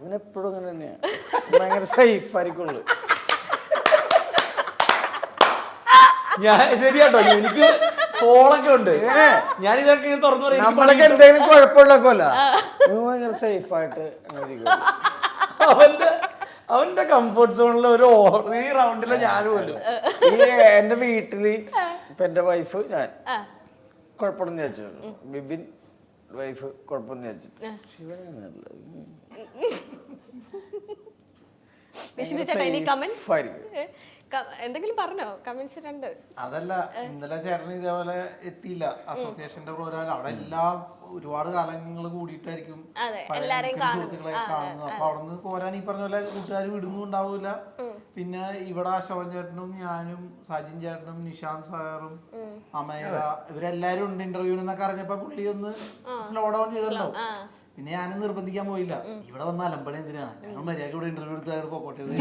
ഇവനെപ്പോഴും അങ്ങനെ തന്നെയാ, ഭയങ്കര സേഫ് ആയിരിക്കുള്ളൂ. ഞാൻ ശരിയാട്ടോ, എനിക്ക് ഫോളൊക്കെ ഉണ്ട്, ഞാൻ ഇതൊക്കെ ഇങ്ങനെ തുറന്നു പറയും. നമ്മളൊക്കെ എന്തെങ്കിലും കുഴപ്പമുള്ളക്കല്ല, ഭയങ്കര സേഫ് ആയിട്ട് അവന്റെ കംഫർട്ട് സോണിൽ ഒരു ഈ റൗണ്ടിലെ ഞാൻ പോലും. ഈ എന്റെ വീട്ടില് ഇപ്പൊ എന്റെ വൈഫ് ഞാൻ കുഴപ്പമെന്ന് വെച്ചു, ബിബിൻ വൈഫ് കുഴപ്പമെന്ന് വെച്ചിട്ട് എന്തെങ്കിലും പറഞ്ഞോ കമന്റ്സ് രണ്ട്? അതല്ല, ഇന്നലെ ചേട്ടൻ ഇതേപോലെ എത്തിയില്ല അസോസിയേഷന്റെ പ്രോഗ്രാമിൽ. അവിടെ എല്ലാം ഒരുപാട് കാലങ്ങൾ കൂടിയിട്ടായിരിക്കും സുഹൃത്തുക്കളെ കാണുന്നത്. അപ്പൊ അവിടെ നിന്ന് പോരാൻ ഈ പറഞ്ഞ പോലെ കൂട്ടുകാർ വിടുന്നുണ്ടാവൂല. പിന്നെ ഇവിടെ ശോഭൻ ചേട്ടനും ഞാനും സജിൻ ചേട്ടനും നിഷാന്ത് സാറും അമേര ഇവരെല്ലാരും ഉണ്ട് ഇന്റർവ്യൂവിൽ എന്നൊക്കെ അറിഞ്ഞപ്പോ പുള്ളി ഒന്ന് സ്ലോ ഡൗൺ ചെയ്തല്ലോ. പിന്നെ ഞാനും നിർബന്ധിക്കാൻ പോയില്ല. ഇവിടെ വന്ന അലമ്പണി എന്തിനാ, ഞങ്ങൾ മര്യാദ ഇവിടെ ഇന്റർവ്യൂ എടുത്ത് പോക്കോട്ടത്.